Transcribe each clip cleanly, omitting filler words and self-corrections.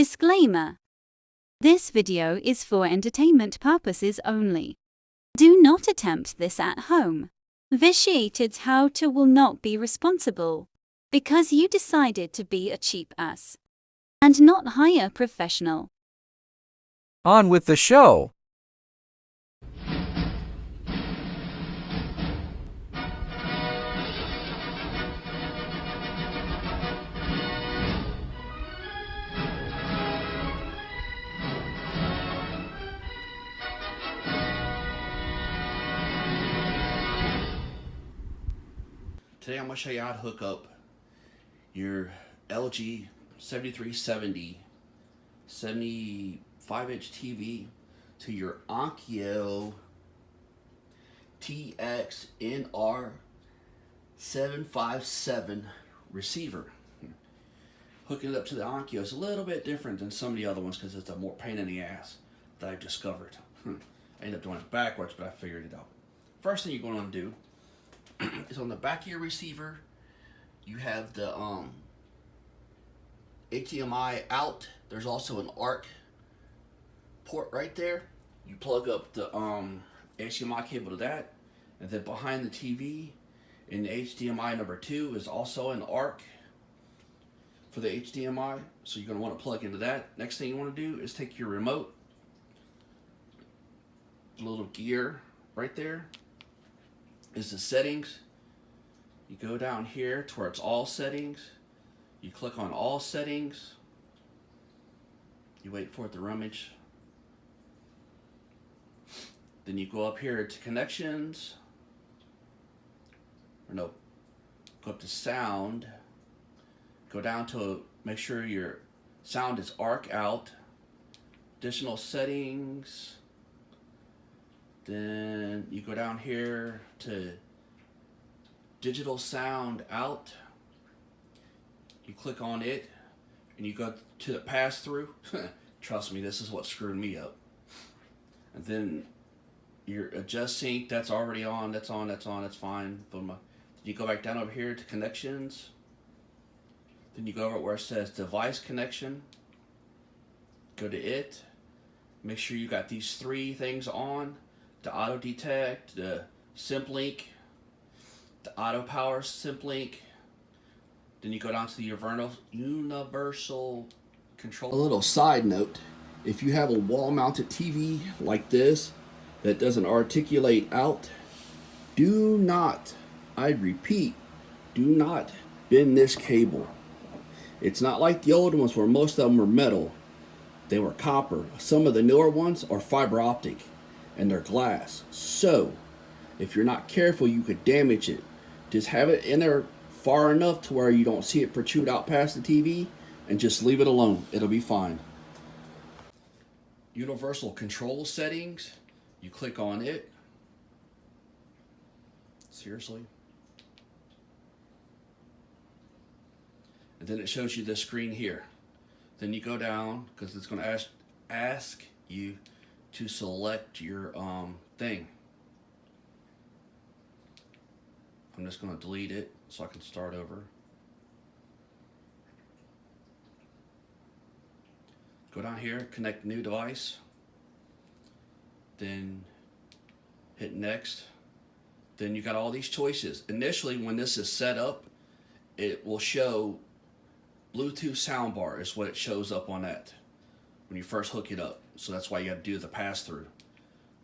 Disclaimer. This video is for entertainment purposes only. Do not attempt this at home. Vitiated how-to will not be responsible because you decided to be a cheap ass and not hire a professional. On with the show. Today I'm going to show you how to hook up your LG 7370 75-inch TV to your Onkyo tx-nr757 receiver. Hooking it up to the Onkyo is a little bit different than some of the other ones because it's a more pain in the ass that I've discovered. I ended up doing it backwards, but I figured it out. First thing you're going to do is on the back of your receiver, you have the HDMI out. There's also an ARC port right there. You plug up the HDMI cable to that, and then behind the TV in the HDMI number 2 is also an ARC for the HDMI. So you're going to want to plug into that. Next thing you want to do is take your remote, the little gear right there is the settings. You go down here to where it's all settings. You click on all settings. You wait for it to rummage. Then you go up here to connections. Or no, go up to sound. Go down to make sure your sound is ARC out. Additional settings. Then you go down here to digital sound out. You click on it and you go to the pass through. Trust me, this is what screwed me up. And then your adjust sync, that's already on, that's fine. Boom. You go back down over here to connections. Then you go over where it says device connection. Go to it. Make sure you got these 3 things on. The auto detect, the simp link, the auto power simp link. Then you go down to the universal control. A little side note, if you have a wall mounted TV like this that doesn't articulate out, do not, I repeat, do not bend this cable. It's not like the old ones where most of them were metal. They were copper. Some of the newer ones are fiber optic and they're glass. So if you're not careful, you could damage it. Just have it in there far enough to where you don't see it protrude out past the TV and just leave it alone. It'll be fine. Universal control settings. You click on it. Seriously? And then it shows you this screen here. Then you go down because it's going to ask you to select your thing. I'm just going to delete it so I can start over. Go down here, connect new device. Then hit next. Then you got all these choices. Initially, when this is set up, it will show Bluetooth soundbar is what it shows up on that when you first hook it up. So that's why you got to do the pass through.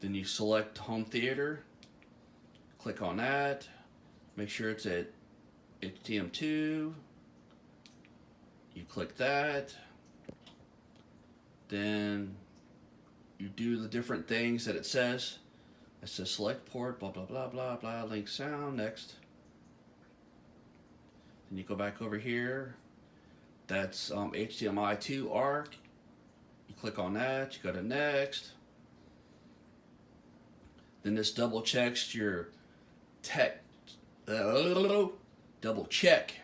Then you select home theater, click on that, make sure it's at HDM2, you click that, then you do the different things that it says. It says select port, blah, blah, blah, blah, blah, link sound, next. Then you go back over here, that's HDMI 2 ARC. You click on that, you go to next. Then this double checks your double check.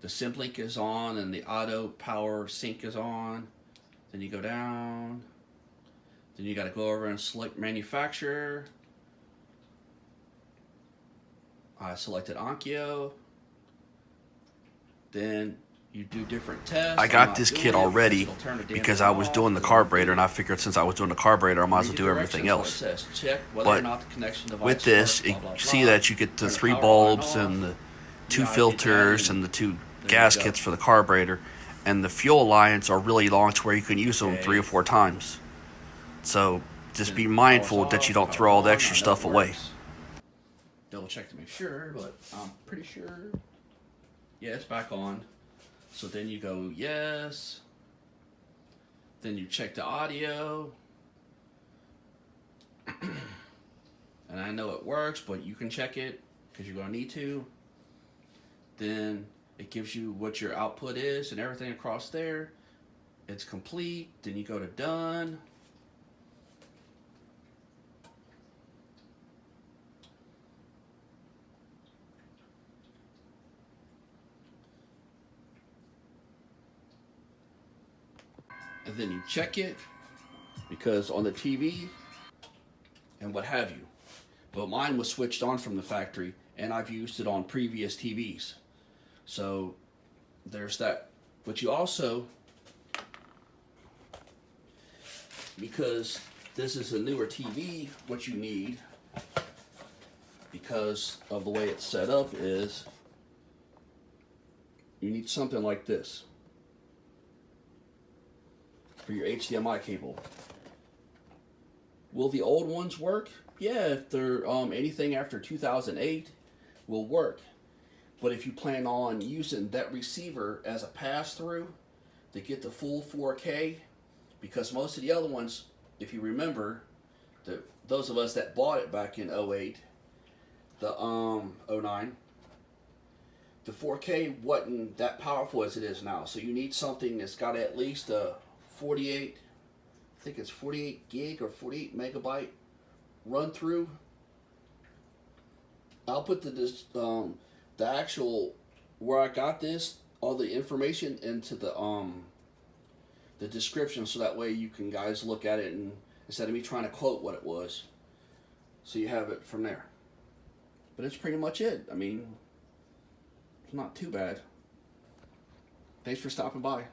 The simp link is on and the auto power sync is on. Then you go down. Then you got to go over and select manufacturer. I selected Onkyo. Then You do different tests. I got this kit already because I was doing the carburetor, and I figured since I was doing the carburetor, I might as well do everything else. But with this, you see that you get the 3 bulbs and the 2 filters and the 2 gas kits for the carburetor, and the fuel lines are really long to where you can use them 3 or 4 times. So just be mindful that you don't throw all the extra stuff away. Double check to make sure, but I'm pretty sure. Yeah, it's back on. So then you go yes. Then you check the audio. And I know it works, but you can check it because you're going to need to. Then it gives you what your output is and everything across there. It's complete. Then you go to done. And then you check it because on the TV and what have you. But mine was switched on from the factory and I've used it on previous TVs. So there's that. But you also, because this is a newer TV, what you need, because of the way it's set up, is you need something like this for your HDMI cable. Will the old ones work? Yeah, if they're anything after 2008 will work. But if you plan on using that receiver as a pass-through to get the full 4K, because most of the other ones, if you remember, those of us that bought it back in 08, the 09, the 4K wasn't that powerful as it is now. So you need something that's got at least a 48, I think it's 48 gig or 48 megabyte run through. I'll put the actual where I got this, all the information into the description, so that way you can guys look at it and instead of me trying to quote what it was, so you have it from there. But it's pretty much it. I mean, it's not too bad. Thanks for stopping by.